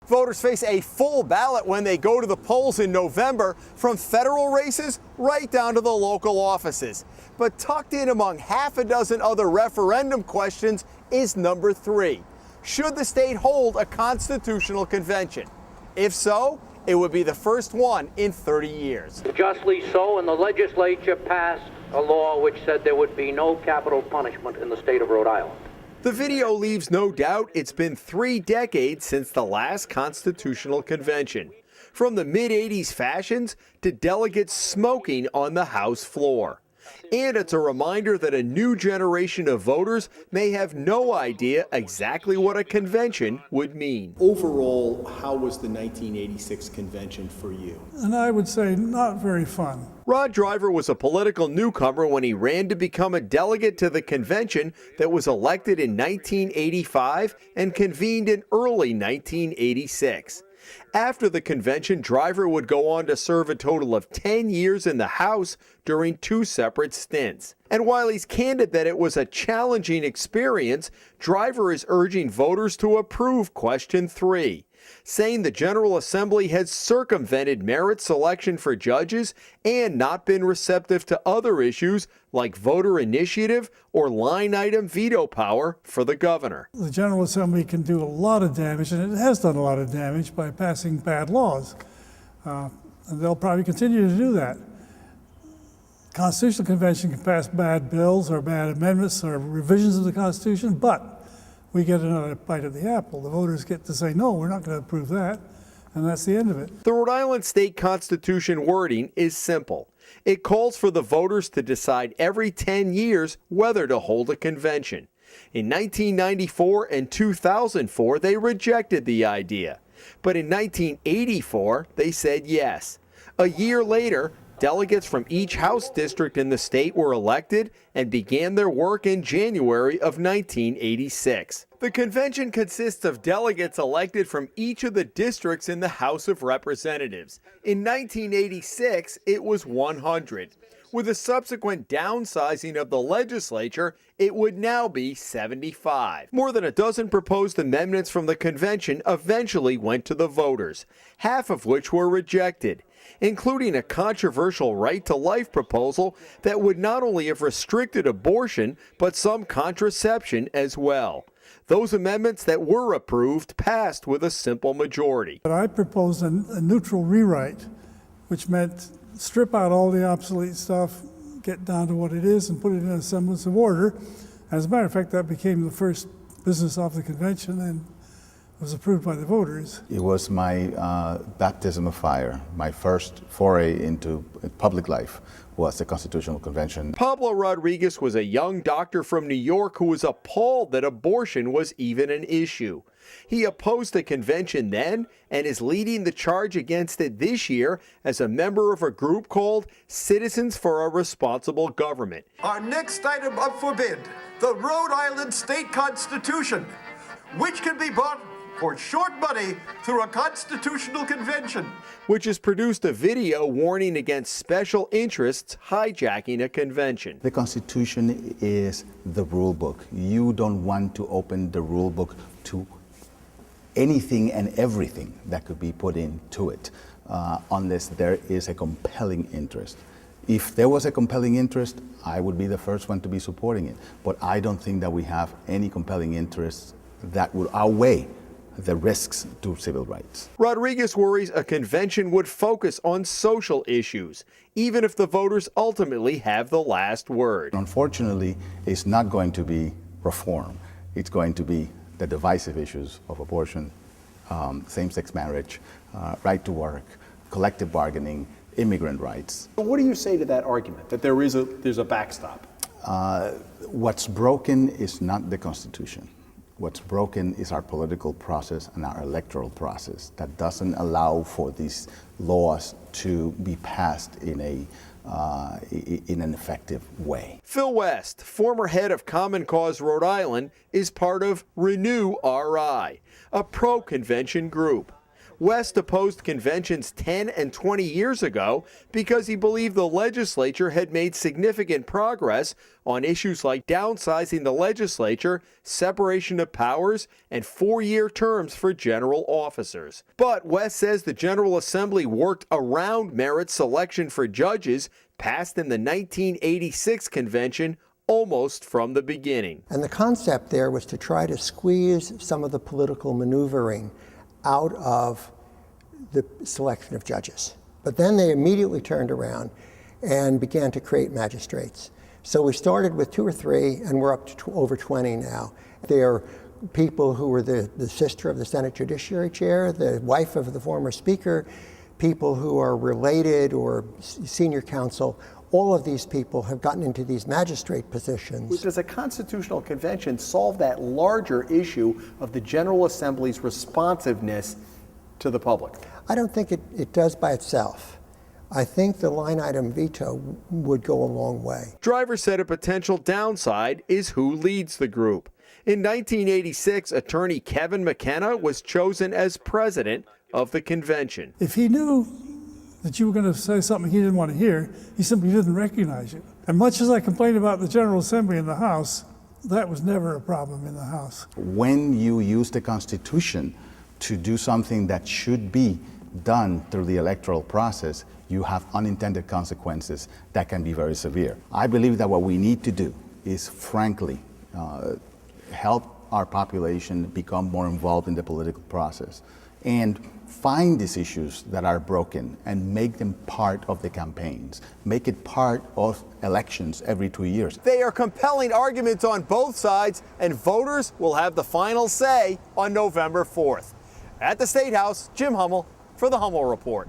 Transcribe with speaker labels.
Speaker 1: Voters face a full ballot when they go to the polls in November, from federal races right down to the local offices. But tucked in among half a dozen other referendum questions is number 3. Should the state hold a constitutional convention? If so, it would be the first one in 30 years.
Speaker 2: Justly so, and the legislature passed a law which said there would be no capital punishment in the state of Rhode Island.
Speaker 1: The video leaves no doubt it's been 3 decades since the last constitutional convention. From the mid-'80s fashions to delegates smoking on the House floor. And it's a reminder that a new generation of voters may have no idea exactly what a convention would mean.
Speaker 3: Overall, how was the 1986 convention for you?
Speaker 4: And I would say not very fun.
Speaker 1: Rod Driver was a political newcomer when he ran to become a delegate to the convention that was elected in 1985 and convened in early 1986. After the convention, Driver would go on to serve a total of 10 years in the House during 2 separate stints. And while he's candid that it was a challenging experience, Driver is urging voters to approve question 3, saying the General Assembly has circumvented merit selection for judges and not been receptive to other issues like voter initiative or line item veto power for the governor.
Speaker 4: The General Assembly can do a lot of damage, and it has done a lot of damage by passing bad laws. And they'll probably continue to do that. Constitutional Convention can pass bad bills or bad amendments or revisions of the Constitution, but we get another bite of the apple. The voters get to say, no, we're not going to approve that, and that's the end of it.
Speaker 1: The Rhode Island state constitution wording is simple. It calls for the voters to decide every 10 years whether to hold a convention. In 1994 and 2004, they rejected the idea. But in 1984, they said yes. A year later, delegates from each House district in the state were elected and began their work in January of 1986. The convention consists of delegates elected from each of the districts in the House of Representatives. In 1986, it was 100. With a subsequent downsizing of the legislature, it would now be 75. More than a dozen proposed amendments from the convention eventually went to the voters, half of which were rejected, including a controversial right-to-life proposal that would not only have restricted abortion, but some contraception as well. Those amendments that were approved passed with a simple majority.
Speaker 4: But I proposed a neutral rewrite, which meant strip out all the obsolete stuff, get down to what it is, and put it in a semblance of order. As a matter of fact, that became the first business of the convention and was approved by the voters.
Speaker 5: It was my baptism of fire. My first foray into public life was the Constitutional Convention.
Speaker 1: Pablo Rodriguez was a young doctor from New York who was appalled that abortion was even an issue. He opposed the convention then and is leading the charge against it this year as a member of a group called Citizens for a Responsible Government.
Speaker 6: Our next item up for bid, the Rhode Island State Constitution, which can be bought for short money through a constitutional convention.
Speaker 1: Which has produced a video warning against special interests hijacking a convention.
Speaker 5: The Constitution is the rule book. You don't want to open the rule book to anything and everything that could be put into it unless there is a compelling interest. If there was a compelling interest, I would be the first one to be supporting it. But I don't think that we have any compelling interests that would outweigh the risks to civil rights.
Speaker 1: Rodriguez worries a convention would focus on social issues, even if the voters ultimately have the last word.
Speaker 5: Unfortunately, it's not going to be reform. It's going to be the divisive issues of abortion, same-sex marriage, right to work, collective bargaining, immigrant rights.
Speaker 3: What do you say to that argument, that there's a backstop?
Speaker 5: What's broken is not the Constitution. What's broken is our political process and our electoral process that doesn't allow for these laws to be passed in an effective way.
Speaker 1: Phil West, former head of Common Cause Rhode Island, is part of Renew RI, a pro-convention group. West opposed conventions 10 and 20 years ago because he believed the legislature had made significant progress on issues like downsizing the legislature, separation of powers, and 4-year terms for general officers. But West says the General Assembly worked around merit selection for judges passed in the 1986 convention almost from the beginning.
Speaker 7: And the concept there was to try to squeeze some of the political maneuvering out of the selection of judges. But then they immediately turned around and began to create magistrates. So we started with 2 or 3, and we're up to over 20 now. They're people who were the sister of the Senate Judiciary Chair, the wife of the former Speaker, people who are related or senior counsel. All of these people have gotten into these magistrate positions.
Speaker 3: Does a constitutional convention solve that larger issue of the General Assembly's responsiveness to the public?
Speaker 7: I don't think it does by itself. I think the line item veto would go a long way.
Speaker 1: Driver said a potential downside is who leads the group. In 1986, attorney Kevin McKenna was chosen as president of the convention.
Speaker 4: If he knew that you were going to say something he didn't want to hear, he simply didn't recognize you. And much as I complained about the General Assembly in the House, that was never a problem in the House.
Speaker 5: When you use the Constitution to do something that should be done through the electoral process, you have unintended consequences that can be very severe. I believe that what we need to do is, frankly, help our population become more involved in the political process and find these issues that are broken and make them part of the campaigns, make it part of elections every 2 years.
Speaker 1: They are compelling arguments on both sides, and voters will have the final say on November 4th. At the State House, Jim Hummel for the Hummel Report.